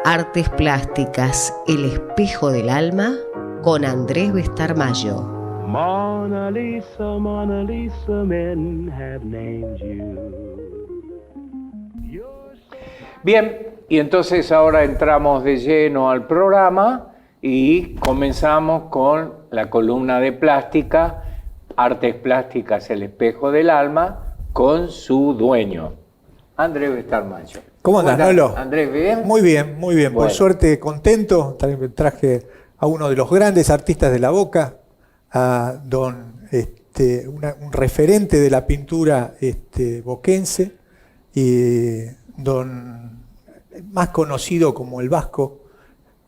Artes Plásticas, el espejo del alma, con Andrés Bestarmayo. Mona Lisa, men have named you. Bien, y entonces ahora entramos de lleno al programa y comenzamos con la columna de plástica, Artes Plásticas, el espejo del alma, con su dueño, Andrés Bestarmayo. ¿Cómo andás, Nolo? Andrés, ¿bien? Muy bien, muy bien. Bueno. Por suerte, contento. Traje a uno de los grandes artistas de la Boca, a un referente de la pintura boquense, y más conocido como el Vasco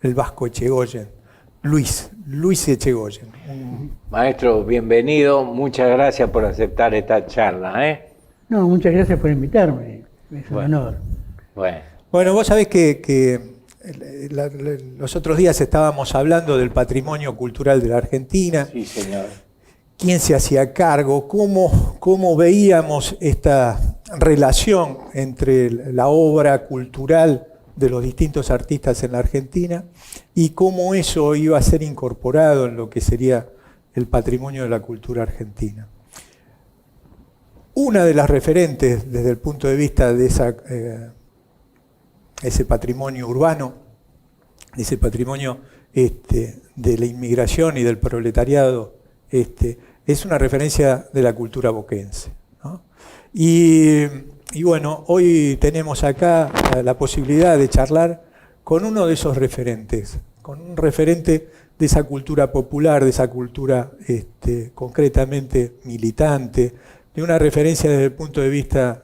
Echegoyen, Luis Echegoyen. Maestro, bienvenido. Muchas gracias por aceptar esta charla. No, muchas gracias por invitarme. Es un honor. Bueno, vos sabés que los otros días estábamos hablando del patrimonio cultural de la Argentina. Sí, señor. ¿Quién se hacía cargo? ¿Cómo veíamos esta relación entre la obra cultural de los distintos artistas en la Argentina y cómo eso iba a ser incorporado en lo que sería el patrimonio de la cultura argentina? Una de las referentes desde el punto de vista de ese patrimonio urbano, ese patrimonio de la inmigración y del proletariado, es una referencia de la cultura boquense, ¿no? Y bueno, hoy tenemos acá la posibilidad de charlar con uno de esos referentes, con un referente de esa cultura popular, de esa cultura concretamente militante, de una referencia desde el punto de vista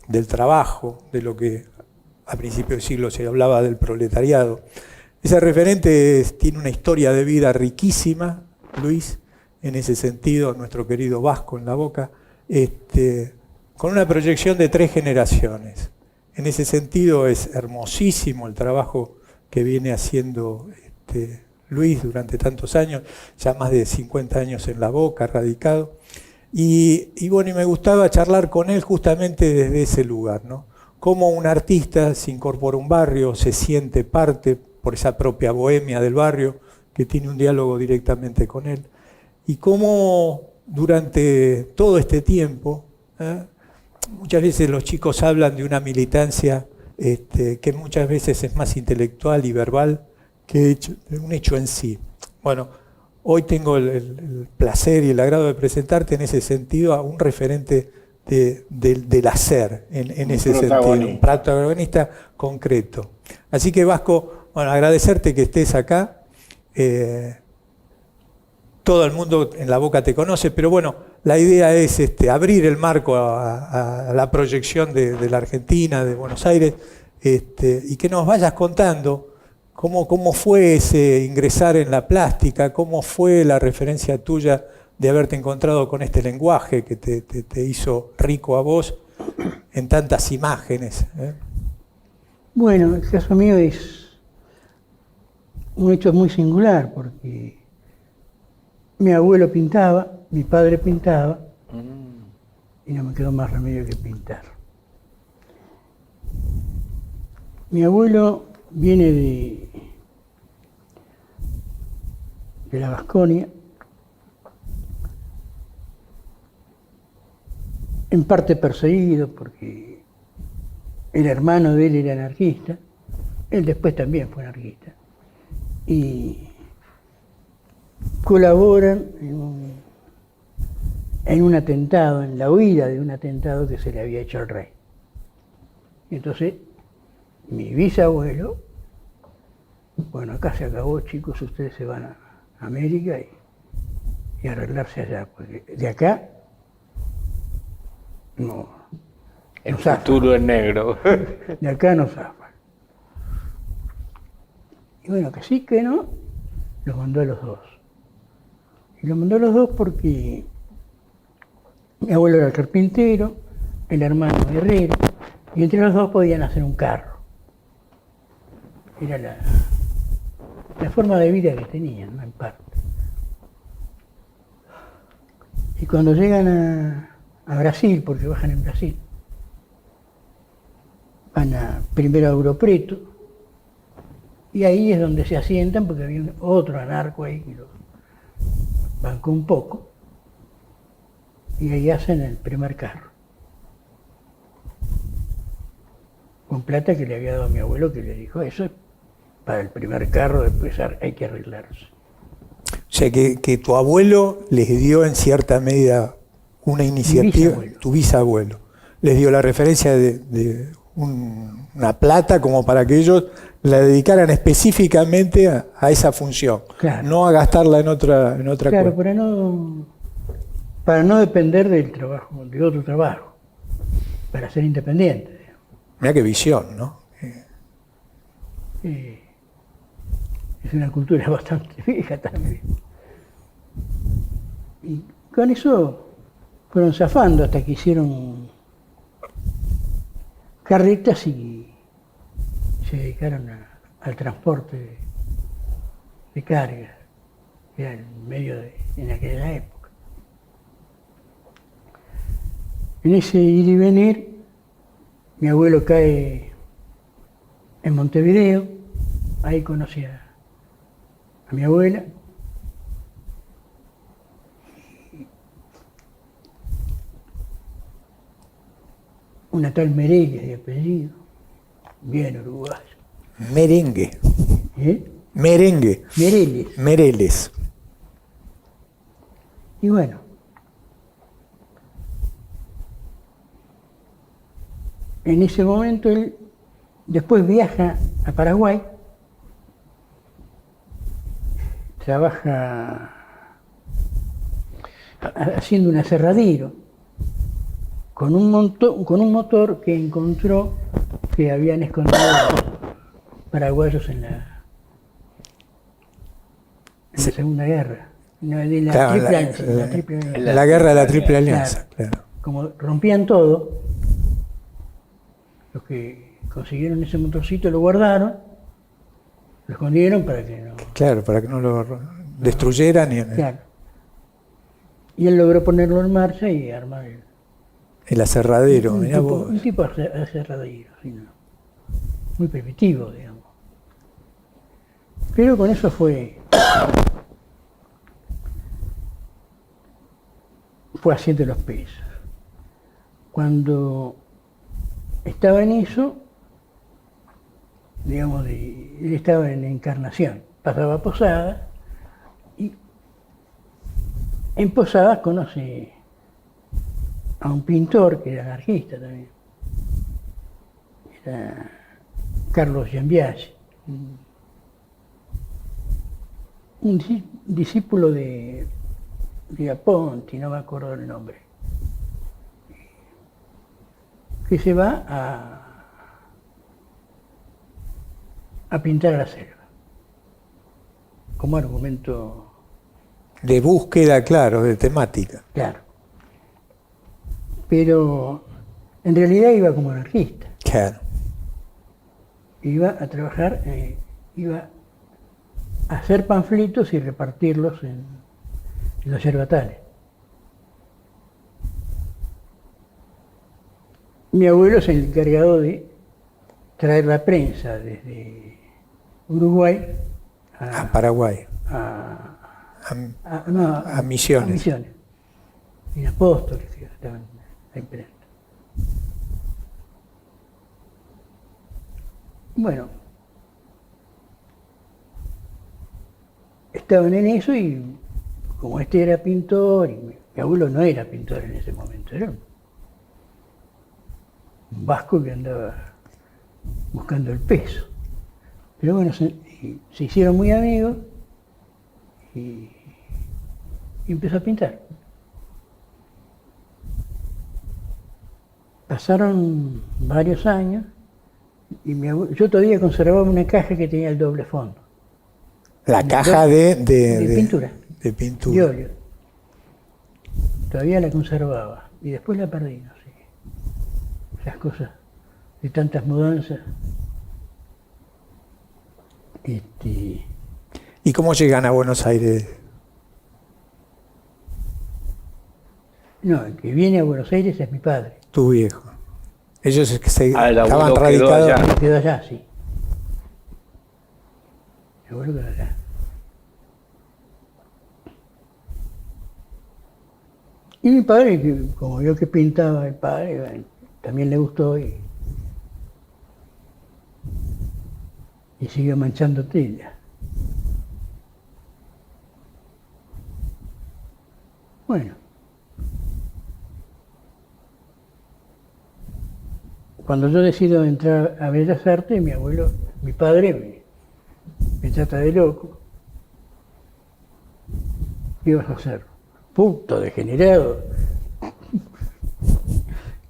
del trabajo, de lo que a principios del siglo se hablaba del proletariado. Ese referente tiene una historia de vida riquísima, Luis, en ese sentido, nuestro querido Vasco en la Boca, con una proyección de 3 generaciones. En ese sentido es hermosísimo el trabajo que viene haciendo Luis durante tantos años, ya más de 50 años en la Boca, radicado. Y bueno, y me gustaba charlar con él justamente desde ese lugar, ¿no? Cómo un artista se incorpora a un barrio, se siente parte por esa propia bohemia del barrio, que tiene un diálogo directamente con él, y cómo durante todo este tiempo, muchas veces los chicos hablan de una militancia que muchas veces es más intelectual y verbal que un hecho en sí. Bueno, hoy tengo el placer y el agrado de presentarte en ese sentido a un referente del hacer, en ese sentido, un protagonista concreto. Así que, Vasco, bueno, agradecerte que estés acá. Todo el mundo en la Boca te conoce, pero bueno, la idea es abrir el marco a la proyección de la Argentina, de Buenos Aires, y que nos vayas contando cómo fue ese ingresar en la plástica, cómo fue la referencia tuya de haberte encontrado con este lenguaje que te hizo rico a vos en tantas imágenes. Bueno, el caso mío es un hecho muy singular, porque mi abuelo pintaba, mi padre pintaba, y no me quedó más remedio que pintar. Mi abuelo viene de la Vasconia, en parte perseguido porque el hermano de él era anarquista, él después también fue anarquista, y colaboran en un atentado, en la huida de un atentado que se le había hecho al rey. Y entonces, mi bisabuelo, bueno, acá se acabó, chicos, ustedes se van a América y arreglarse allá, porque de acá no. El futuro es negro. De acá no zafa. Y bueno, que sí, que no, los mandó a los dos. Y los mandó a los dos porque mi abuelo era carpintero, el hermano herrero, y entre los dos podían hacer un carro. Era la forma de vida que tenían, ¿no? En parte. Y cuando llegan a Brasil, porque bajan en Brasil, van primero a Ouro Preto, Y ahí es donde se asientan, porque había otro anarco ahí que lo bancó un poco, y ahí hacen el primer carro. Con plata que le había dado a mi abuelo, que le dijo, eso es para el primer carro, después hay que arreglarse. O sea, que tu abuelo les dio en cierta medida una iniciativa, tu bisabuelo, les dio la referencia de una plata como para que ellos la dedicaran específicamente a esa función, claro. No a gastarla en otra Claro, cosa. para no depender del trabajo, de otro trabajo, para ser independiente. Mira qué visión, ¿no? Es una cultura bastante vieja también. Y con eso fueron zafando hasta que hicieron carretas y se dedicaron al transporte de carga, que era el medio en aquella época. En ese ir y venir, mi abuelo cae en Montevideo, ahí conocí a mi abuela. Una tal Mereles de apellido, bien uruguayo. Merengue. ¿Eh? Merengue. Mereles. Mereles. Y bueno, en ese momento él después viaja a Paraguay, trabaja haciendo un aserradero con un motor que encontró que habían escondido paraguayos en la Segunda Guerra. No, de la Claro, Triple Alianza, la Triple Alianza. la guerra de la Triple Alianza, claro. Como rompían todo, los que consiguieron ese motorcito lo guardaron, lo escondieron para que no... Claro, para que no lo destruyeran. Claro. Y él logró ponerlo en marcha y armar El aserradero, mirá vos. un tipo aserradero, ¿no? Muy primitivo, digamos. Pero con eso fue haciendo los pesos. Cuando estaba en eso, digamos, él estaba en Encarnación, pasaba a Posadas, y en Posadas conoce a un pintor que era anarquista también, era Carlos Giambiasi, un discípulo de Aponti, no me acuerdo el nombre, que se va a pintar a la selva, como argumento... De búsqueda, claro, de temática. Claro. Pero en realidad iba como anarquista. Claro. Iba a trabajar, iba a hacer panfletos y repartirlos en los yerbatales. Mi abuelo es el encargado de traer la prensa desde Uruguay A Paraguay. a Misiones. A Misiones. En Apóstoles, que estaban en la imprenta. Bueno, estaban en eso y como este era pintor, y mi abuelo no era pintor en ese momento, era un vasco que andaba buscando el peso. Pero bueno, se hicieron muy amigos y empezó a pintar. Pasaron varios años y yo todavía conservaba una caja que tenía el doble fondo. La caja de pintura. De pintura. De óleo. Todavía la conservaba y después la perdí, no sé. Las cosas de tantas mudanzas. ¿Y cómo llegan a Buenos Aires? No, el que viene a Buenos Aires es mi padre. Tu viejo. Ellos El abuelo estaban quedó radicados. allá. Quedó allá, sí. Mi abuelo quedó allá. Y mi padre, que como vio que pintaba el padre, bueno, también le gustó y siguió manchando tela. Bueno, cuando yo decido entrar a Bellas Artes, mi padre me trata de loco. ¿Qué vas a hacer? Puto degenerado.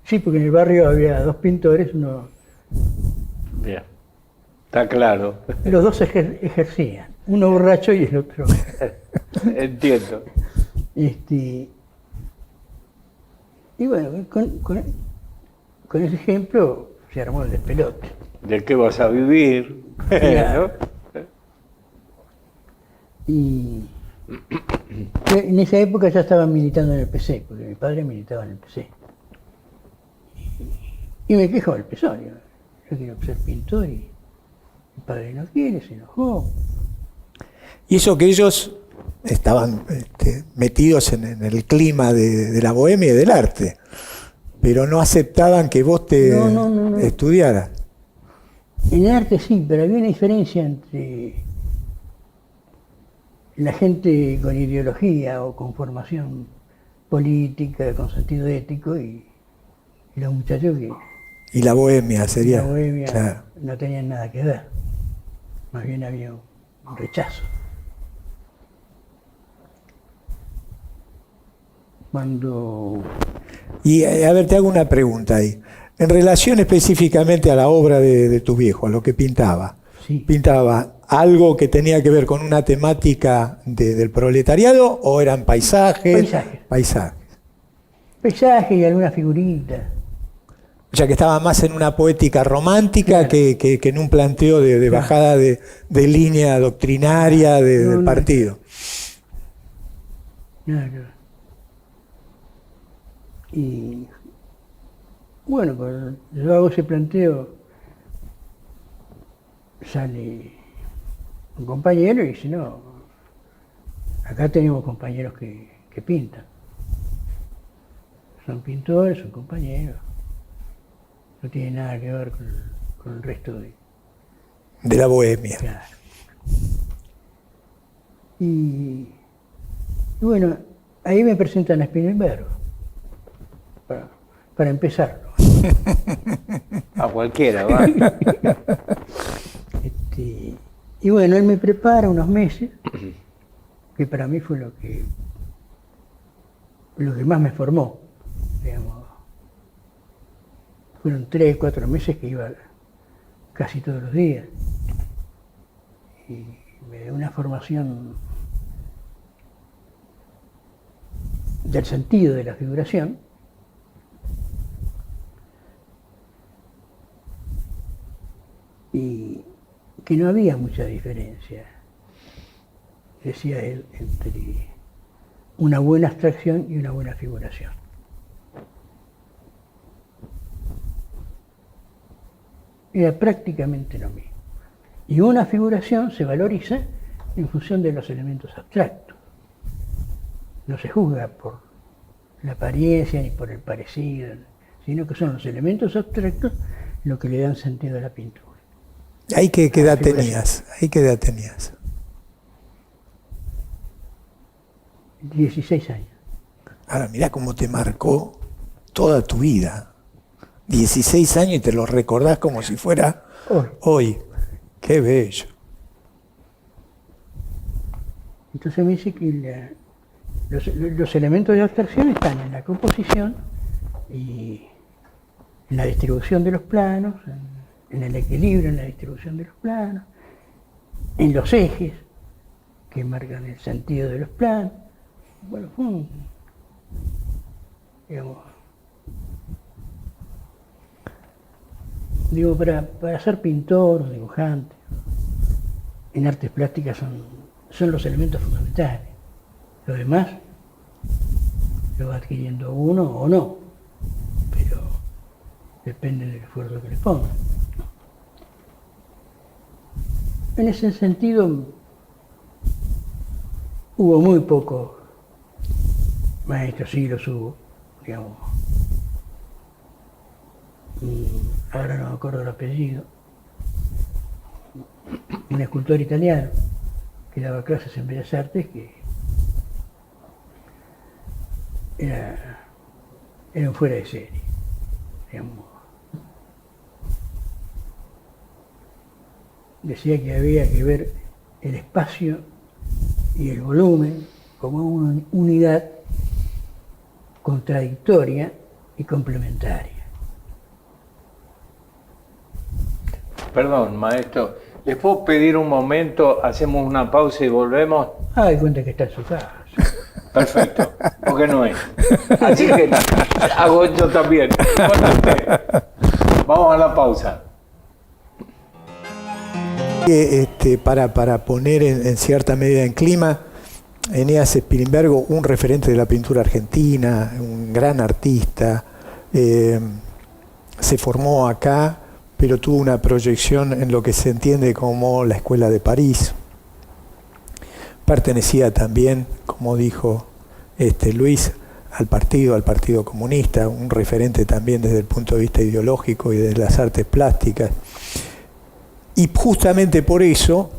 Sí, porque en el barrio había 2 pintores, uno. Bien, está claro. Los dos ejercían, uno borracho y el otro. Entiendo. Y bueno, con ese ejemplo se armó el despelote. ¿De qué vas a vivir? Claro. ¿No? Y en esa época ya estaba militando en el PC, porque mi padre militaba en el PC. Y me quejó el PSOE. Yo quiero ser pintor y mi padre no quiere, se enojó. Y eso que ellos estaban metidos en el clima de la bohemia y del arte, pero no aceptaban que vos te No. estudiaras. En el arte sí, pero había una diferencia entre la gente con ideología o con formación política, con sentido ético, y los muchachos que Y la bohemia sería. la bohemia Claro. no tenían nada que ver. Más bien había un rechazo. Cuando Y a ver, te hago una pregunta ahí. En relación específicamente a la obra de tu viejo, a lo que pintaba. sí, ¿Pintaba algo que tenía que ver con una temática del proletariado o eran paisajes? Paisajes. Paisaje y alguna figurita. O sea, que estaba más en una poética romántica Claro. que en un planteo de bajada de línea doctrinaria del No. partido. Claro. Y bueno, cuando yo hago ese planteo, sale un compañero y dice, no, acá tenemos compañeros que pintan. Son pintores, son compañeros. No tiene nada que ver con el resto de... De la bohemia. Claro. Y bueno, ahí me presentan a Spielberg para empezar. A cualquiera, va. Y bueno, él me prepara unos meses, que para mí fue lo que más me formó, digamos. Fueron 3, 4 meses que iba casi todos los días. Y me dio una formación del sentido de la figuración. Y que no había mucha diferencia, decía él, entre una buena abstracción y una buena figuración. Era prácticamente lo mismo. Y una figuración se valoriza en función de los elementos abstractos. No se juzga por la apariencia ni por el parecido, sino que son los elementos abstractos lo que le dan sentido a la pintura. ¿Ahí qué edad tenías? ¿Ahí qué edad tenías? 16 años. Ahora, mirá cómo te marcó toda tu vida. 16 años y te lo recordás como si fuera hoy. Qué bello. Entonces me dice que los elementos de abstracción están en la composición y en la distribución de los planos, en el equilibrio, en la distribución de los planos, en los ejes que marcan el sentido de los planos. Bueno, digamos, digo, para ser pintor, dibujante, en artes plásticas son los elementos fundamentales. Lo demás lo va adquiriendo uno o no, pero depende del esfuerzo que le ponga. En ese sentido, hubo muy pocos maestros, sí los hubo, digamos. Ahora no me acuerdo el apellido. Un escultor italiano que daba clases en Bellas Artes, que era un fuera de serie, digamos. Decía que había que ver el espacio y el volumen como una unidad contradictoria y complementaria. Perdón, maestro, ¿les puedo pedir un momento? Hacemos una pausa y volvemos. Ay, cuenta que está en su casa. Perfecto, porque no es. Así que hago yo también. Con usted. Vamos a la pausa. Para poner en cierta medida en clima, Eneas Spilimbergo, un referente de la pintura argentina, un gran artista, se formó acá, pero tuvo una proyección en lo que se entiende como la Escuela de París. Pertenecía también, como dijo Luis, al Partido Comunista, un referente también desde el punto de vista ideológico y de las artes plásticas. Y justamente por eso,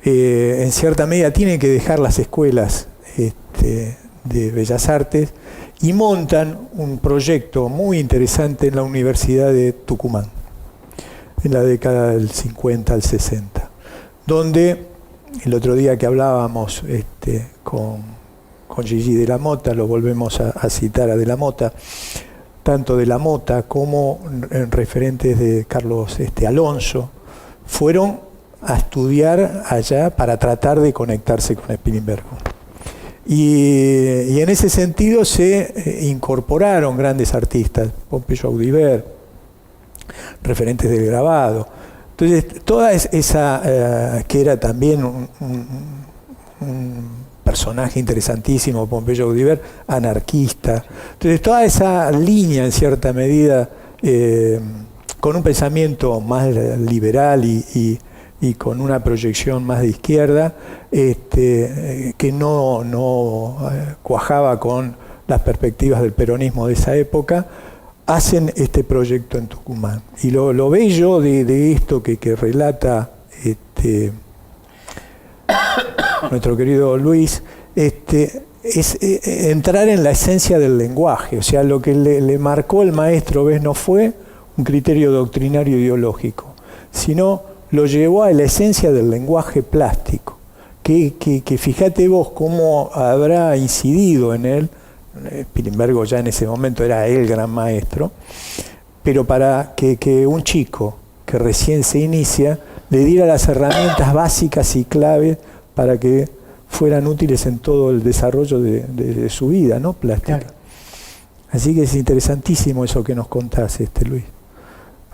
en cierta medida, tienen que dejar las escuelas de Bellas Artes y montan un proyecto muy interesante en la Universidad de Tucumán, en la década del 50 al 60, donde el otro día que hablábamos con Gigi de la Mota, lo volvemos a citar a de la Mota, tanto de la Mota como referentes de Carlos Alonso, fueron a estudiar allá para tratar de conectarse con Spilimbergo. Y en ese sentido se incorporaron grandes artistas, Pompeyo Audibert, referentes del grabado. Entonces, toda esa, que era también un personaje interesantísimo, Pompeyo Audibert, anarquista. Entonces, toda esa línea, en cierta medida, con un pensamiento más liberal y con una proyección más de izquierda, que no cuajaba con las perspectivas del peronismo de esa época, hacen este proyecto en Tucumán. Y lo bello de esto que relata nuestro querido Luis, es entrar en la esencia del lenguaje. O sea, lo que le marcó el maestro Bes no fue un criterio doctrinario ideológico, sino lo llevó a la esencia del lenguaje plástico, que fíjate vos cómo habrá incidido en él. Spilimbergo ya en ese momento era el gran maestro, pero para que un chico que recién se inicia le diera las herramientas básicas y claves para que fueran útiles en todo el desarrollo de su vida, ¿no? Plástica. Claro. Así que es interesantísimo eso que nos contás, Luis.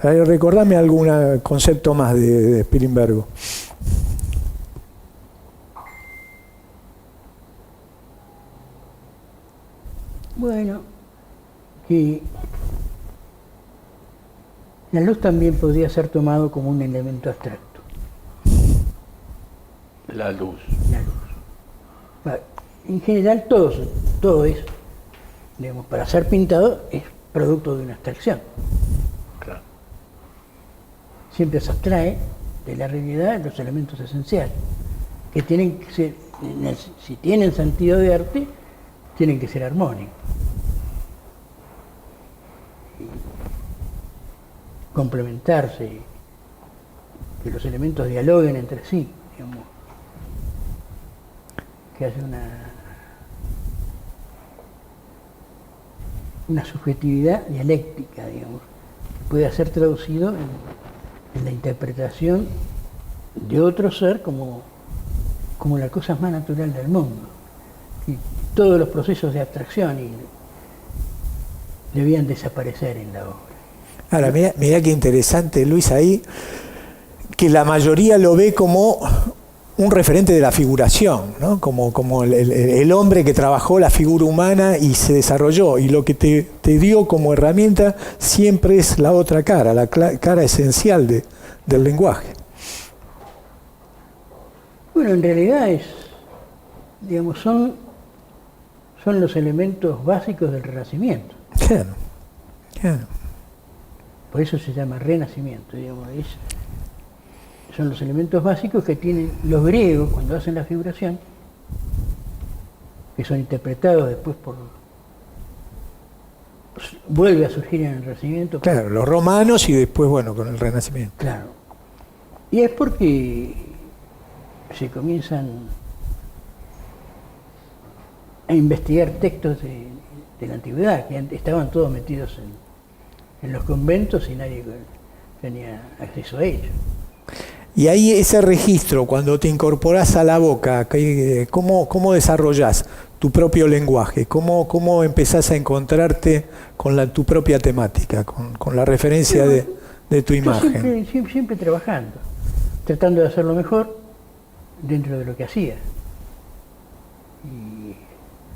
Recordame algún concepto más de Spilimbergo. Bueno, que la luz también podría ser tomado como un elemento abstracto. La luz. La luz. En general todo es, digamos, para ser pintado es producto de una abstracción. Claro. Siempre se abstrae de la realidad los elementos esenciales, que tienen que ser, si tienen sentido de arte, tienen que ser armónicos. Complementarse, que los elementos dialoguen entre sí, digamos, que haya una subjetividad dialéctica, digamos, que pueda ser traducido en la interpretación de otro ser como la cosa más natural del mundo. Y todos los procesos de abstracción debían desaparecer en la obra. Ahora, mira qué interesante, Luis, ahí, que la mayoría lo ve como un referente de la figuración, ¿no? Como el hombre que trabajó la figura humana y se desarrolló, y lo que te dio como herramienta siempre es la otra cara, la cara esencial del lenguaje. Bueno, en realidad digamos, son los elementos básicos del Renacimiento. Claro, claro. Por eso se llama Renacimiento, digamos. Son los elementos básicos que tienen los griegos cuando hacen la figuración, que son interpretados después vuelve a surgir en el Renacimiento. Claro, los romanos y después, bueno, con el Renacimiento. Claro. Y es porque se comienzan a investigar textos de la antigüedad, que estaban todos metidos en los conventos y nadie tenía acceso a ellos. Y ahí ese registro, cuando te incorporás a la boca, ¿cómo desarrollás tu propio lenguaje? ¿Cómo empezás a encontrarte con tu propia temática, con la referencia de tu imagen? Siempre trabajando, tratando de hacerlo mejor dentro de lo que hacía. Y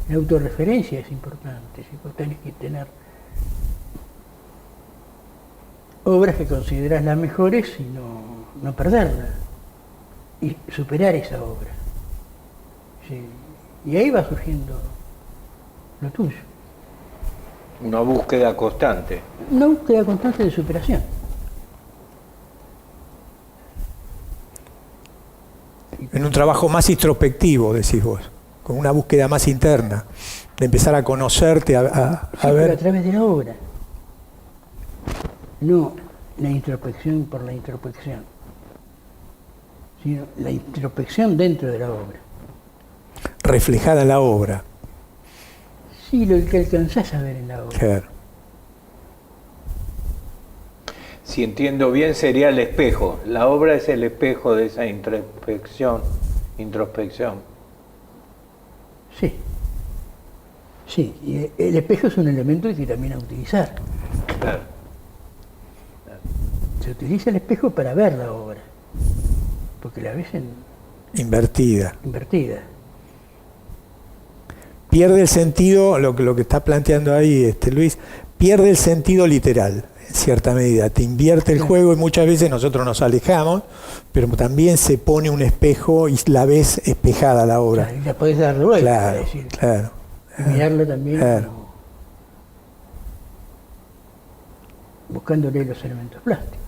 la autorreferencia es importante que tener obras que considerás las mejores y no perderlas, y superar esa obra. Sí. Y ahí va surgiendo lo tuyo. Una búsqueda constante. Una búsqueda constante de superación. En un trabajo más introspectivo, decís vos, con una búsqueda más interna, de empezar a conocerte, a pero ver. a través de la obra. No la introspección por la introspección, sino la introspección dentro de la obra. Reflejada en la obra. Sí, lo que alcanzás a ver en la obra. Claro. Si entiendo bien, sería el espejo. La obra es el espejo de esa introspección. Sí. Sí, y el espejo es un elemento que también a utilizar. Claro. Se utiliza el espejo para ver la obra, porque la ves Invertida. invertida. Pierde el sentido, lo que está planteando ahí Luis, pierde el sentido literal, en cierta medida. Te invierte el juego y muchas veces nosotros nos alejamos, pero también se pone un espejo y la ves espejada la obra. Claro, y la podés dar de vuelta, Claro, es decir, claro. y mirarla también Claro. como buscándole los elementos plásticos.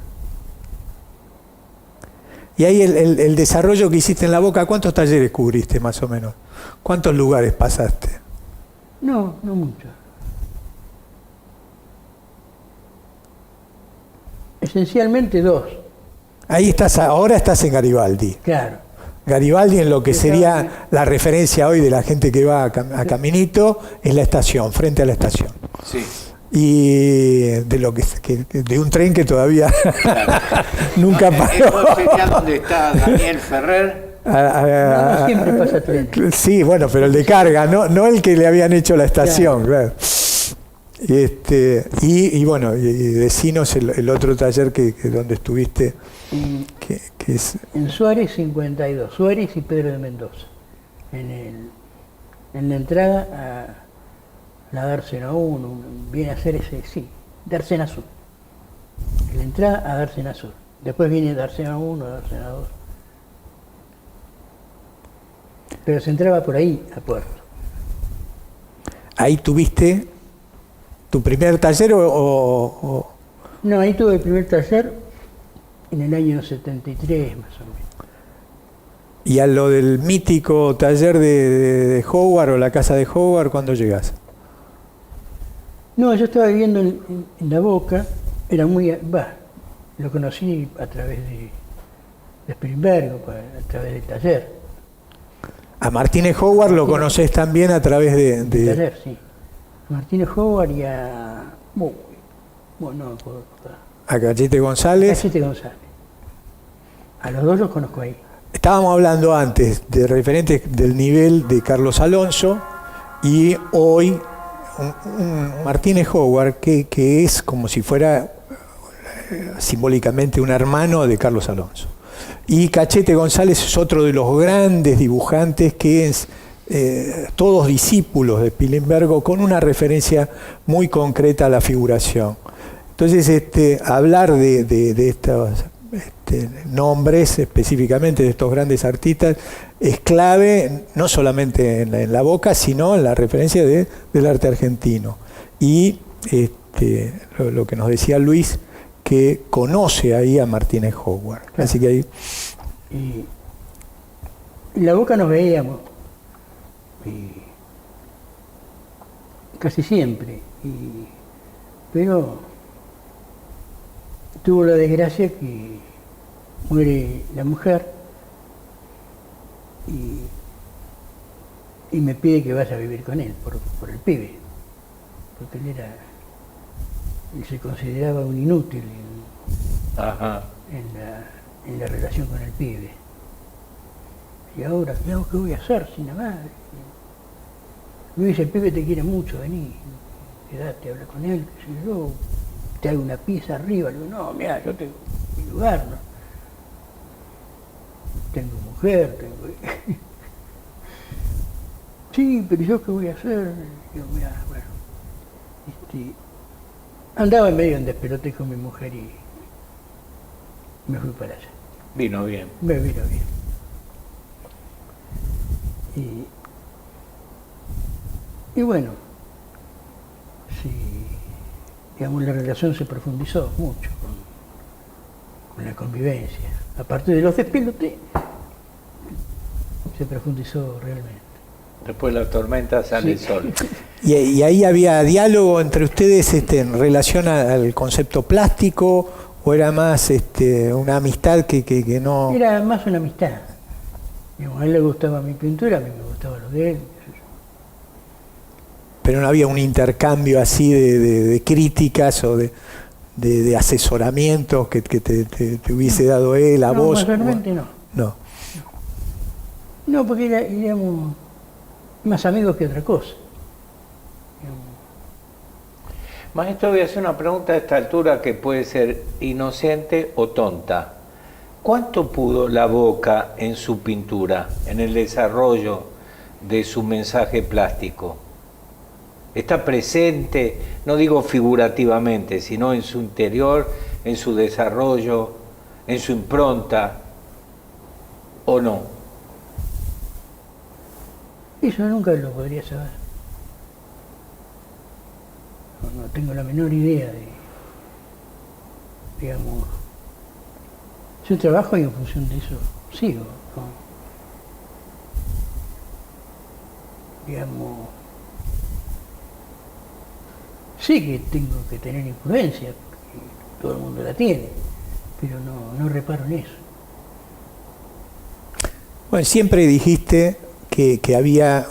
Y ahí el desarrollo que hiciste en la boca, ¿cuántos talleres cubriste más o menos? ¿Cuántos lugares pasaste? No mucho. Esencialmente 2. Ahí ahora estás en Garibaldi. Claro. Garibaldi, en lo que sería la referencia hoy de la gente que va a Caminito, es la estación, frente a la estación. Sí. Y de lo de un tren que todavía nunca paró. ¿No sería donde está Daniel Ferrer? No siempre pasa tren. Sí, bueno, pero el de carga, no el que le habían hecho la estación, claro. Y bueno, y decinos el otro taller donde estuviste, que es En Suárez 52, Suárez y Pedro de Mendoza. En la entrada a la Dársena 1, viene a ser Dársena Sur. En la entrada a Dársena Sur. Después viene Dársena 1, Dársena 2. Pero se entraba por ahí a Puerto. ahí tuviste tu primer taller o... No, ahí tuve el primer taller en el año 73 más o menos. Y a lo del mítico taller de Howard o la casa de Howard, ¿cuándo llegás? No, yo estaba viviendo en La Boca, era lo conocí a través de Spilimbergo, a través del taller. A Martínez Howard lo conoces también a través Del taller, sí. A Martínez Howard y a... Bueno, no puedo recordar. a Cachete González. Cachete González. A los dos los conozco ahí. Estábamos hablando antes de referentes del nivel de Carlos Alonso y hoy un Martínez Howard que es como si fuera simbólicamente un hermano de Carlos Alonso. Y Cachete González es otro de los grandes dibujantes que es todos discípulos de Spilimbergo con una referencia muy concreta a la figuración. Entonces hablar de estos nombres específicamente de estos grandes artistas, es clave no solamente en la Boca, sino en la referencia del arte argentino. Y lo que nos decía Luis, que conoce ahí a Martínez Howard. Claro. Así que ahí... Y en la Boca nos veíamos, casi siempre, pero tuvo la desgracia que muere la mujer y me pide que vaya a vivir con él, por el pibe, porque él se consideraba un inútil en la relación con el pibe. Y ahora, ¿qué voy a hacer sin la madre? Me dice, el pibe te quiere mucho, vení, quedate, habla con él, qué sé yo, te hago una pieza arriba. Le digo, no, mira, yo tengo mi lugar, ¿no? Tengo mujer, tengo... Sí, pero ¿yo qué voy a hacer? Digo, mira, bueno, andaba medio en despelote con mi mujer y me fui para allá. Vino bien. Me vino bien. Y bueno, sí, digamos, la relación se profundizó mucho con la convivencia. Aparte de los despelotes, se profundizó realmente. Después de la tormenta sale el sol. ¿Y ahí había diálogo entre ustedes en relación al concepto plástico o era más una amistad que no...? Era más una amistad. Digamos, a él le gustaba mi pintura, a mí me gustaba lo de él. Pero no había un intercambio así de críticas o de asesoramientos que te hubiese dado él a vos. Mayormente no. No. No, porque éramos más amigos que otra cosa. Maestro, voy a hacer una pregunta a esta altura que puede ser inocente o tonta. ¿Cuánto pudo la Boca en su pintura, en el desarrollo de su mensaje plástico? ¿Está presente, no digo figurativamente, sino en su interior, en su desarrollo, en su impronta, o no? Eso nunca lo podría saber. No tengo la menor idea de, digamos, yo trabajo y en función de eso sigo, ¿no? Digamos, sí que tengo que tener influencia, porque todo el mundo la tiene, pero no reparo en eso. Bueno, siempre dijiste que había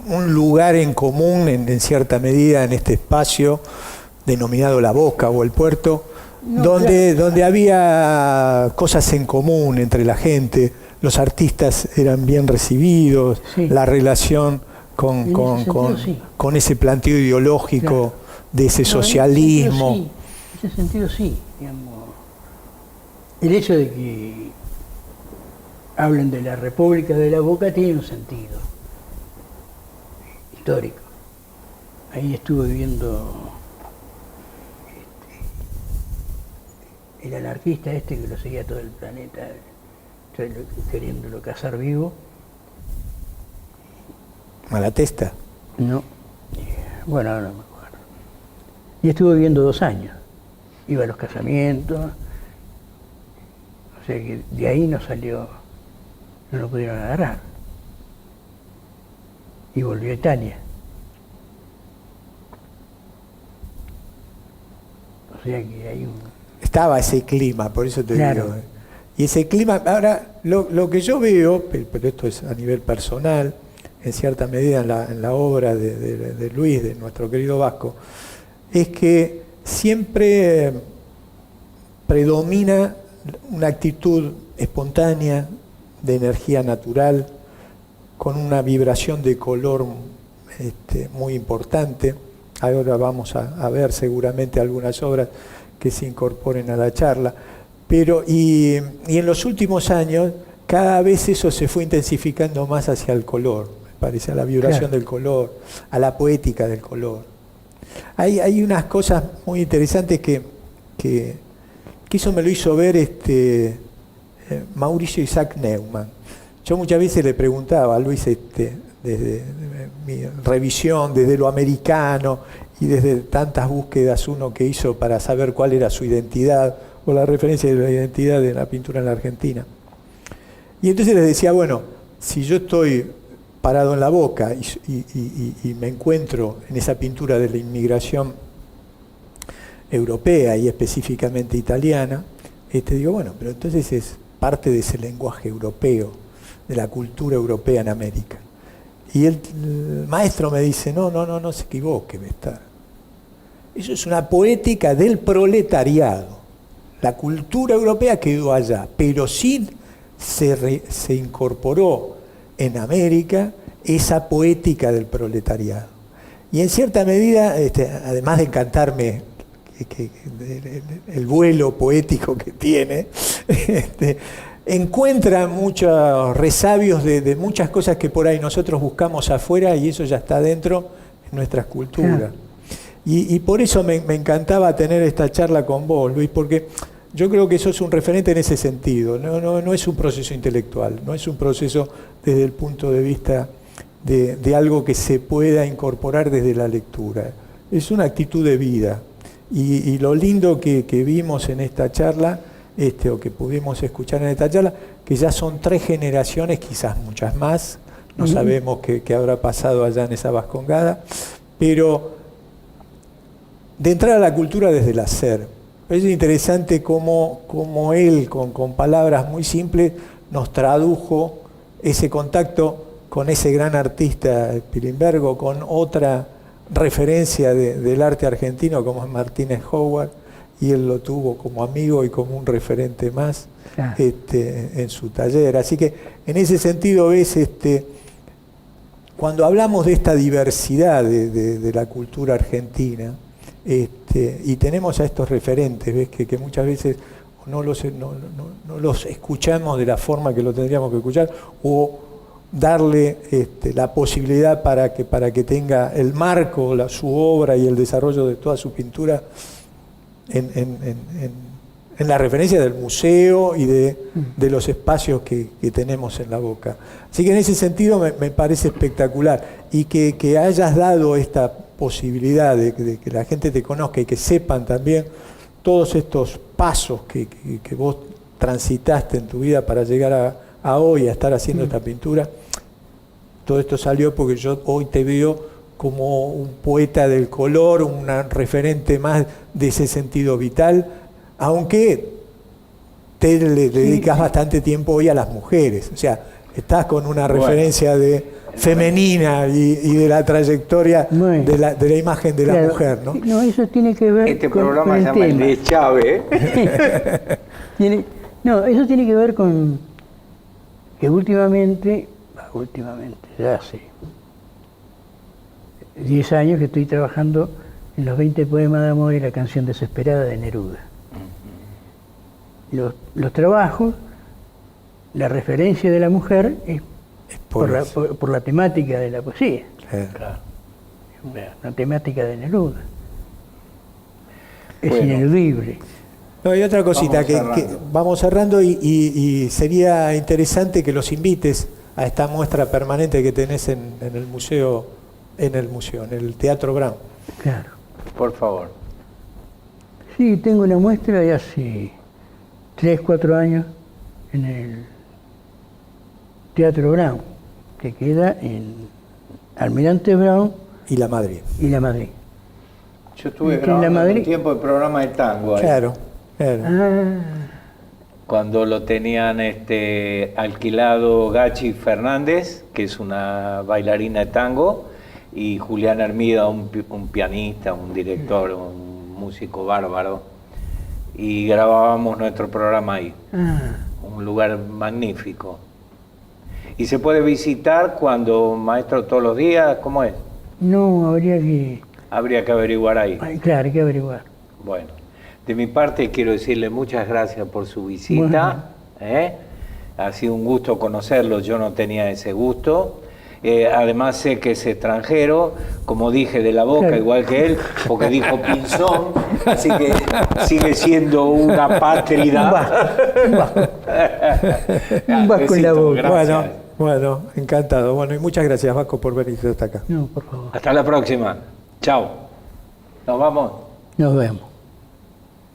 un lugar en común, en cierta medida, en este espacio denominado la Boca o el puerto, donde había cosas en común entre la gente, los artistas eran bien recibidos, sí. La relación con ese planteo ideológico, claro, de ese socialismo. En ese sentido sí, digamos, el hecho de que hablen de la República de la Boca tiene un sentido histórico. Ahí estuvo viviendo el anarquista que lo seguía todo el planeta, queriéndolo cazar vivo. ¿Malatesta? No. Bueno, ahora no me acuerdo. Y estuvo viviendo 2 años. Iba a los casamientos. O sea que de ahí no salió, no lo pudieron agarrar. Y volvió a Italia. O sea que hay estaba ese clima, por eso te claro. digo. Y ese clima, ahora, lo que yo veo, pero esto es a nivel personal, en cierta medida en la obra de Luis, de nuestro querido Vasco, es que siempre predomina una actitud espontánea, de energía natural, con una vibración de color muy importante. Ahora vamos a ver seguramente algunas obras que se incorporen a la charla. Pero, y en los últimos años, cada vez eso se fue intensificando más hacia el color, me parece, a la vibración, claro, del color, a la poética del color. Hay unas cosas muy interesantes que que eso me lo hizo ver Mauricio Isaac Neumann. Yo muchas veces le preguntaba a Luis, desde mi revisión, desde lo americano y desde tantas búsquedas uno que hizo para saber cuál era su identidad o la referencia de la identidad de la pintura en la Argentina. Y entonces les decía, bueno, si yo estoy parado en la Boca y me encuentro en esa pintura de la inmigración europea y específicamente italiana, digo, bueno, pero entonces es parte de ese lenguaje europeo, de la cultura europea en América. Y el maestro me dice, no se equivoque, Bestar. Eso es una poética del proletariado. La cultura europea quedó allá, pero sí se incorporó en América esa poética del proletariado. Y en cierta medida, además de encantarme el vuelo poético que tiene, encuentra muchos resabios de muchas cosas que por ahí nosotros buscamos afuera y eso ya está dentro en nuestras culturas. Y por eso me encantaba tener esta charla con vos, Luis, porque yo creo que sos un referente en ese sentido. No es un proceso intelectual, no es un proceso desde el punto de vista de algo que se pueda incorporar desde la lectura. Es una actitud de vida. Y lo lindo que vimos en esta charla, o que pudimos escuchar en esta charla, que ya son 3 generaciones, quizás muchas más, no sabemos qué habrá pasado allá en esa Vascongada, pero de entrar a la cultura desde el hacer. Es interesante cómo él, con palabras muy simples, nos tradujo ese contacto con ese gran artista Pilimbergo, con otra referencia del arte argentino como es Martínez Howard, y él lo tuvo como amigo y como un referente más en su taller. Así que en ese sentido ves, cuando hablamos de esta diversidad de la cultura argentina, y tenemos a estos referentes, ves que muchas veces no los escuchamos de la forma que lo tendríamos que escuchar, o darle la posibilidad para que tenga el marco, su obra y el desarrollo de toda su pintura en la referencia del museo y de los espacios que tenemos en la Boca. Así que en ese sentido me parece espectacular, y que hayas dado esta posibilidad de que la gente te conozca y que sepan también todos estos pasos que vos transitaste en tu vida para llegar a hoy a estar haciendo esta pintura. Todo esto salió porque yo hoy te veo como un poeta del color, un referente más de ese sentido vital, aunque te le dedicas bastante tiempo hoy a las mujeres. O sea, estás con una referencia femenina y de la trayectoria de la imagen de la mujer, ¿no? No, eso tiene que ver Este con programa el se llama el tema. de Chávez. No, eso tiene que ver con que últimamente, ya hace 10 años que estoy trabajando en los 20 poemas de amor y la canción desesperada de Neruda. Los trabajos, la referencia de la mujer es por la temática de la poesía. Claro. Una temática de Neruda. Es Bueno. ineludible. No, y otra cosita, Vamos que vamos cerrando y sería interesante que los invites a esta muestra permanente que tenés en el museo, en el Teatro Brown. Claro. Por favor. Sí, tengo una muestra de hace 3, 4 años en el Teatro Brown, que queda en Almirante Brown Y la Madrid. y La Madrid. Yo estuve En la grabando Madrid. un tiempo el programa de tango ahí. Claro. Cuando lo tenían alquilado Gachi Fernández, que es una bailarina de tango, y Julián Hermida, un pianista, un director, un músico bárbaro, y grabábamos nuestro programa ahí. Un lugar magnífico. ¿Y se puede visitar cuando, maestro, todos los días? ¿Cómo es? No, habría que averiguar ahí. Claro, hay que averiguar. Bueno, de mi parte quiero decirle muchas gracias por su visita. Ha sido un gusto conocerlo, yo no tenía ese gusto. Además sé que es extranjero, como dije, de la Boca, Claro. igual que él, porque dijo Pinzón, así que sigue siendo una pátrida. Un vasco. Un vasco en la Besito, boca. gracias. Bueno, encantado. Bueno, y muchas gracias, Vasco, por venir hasta acá. No, por favor. Hasta la próxima. Chao. Nos vamos. Nos vemos.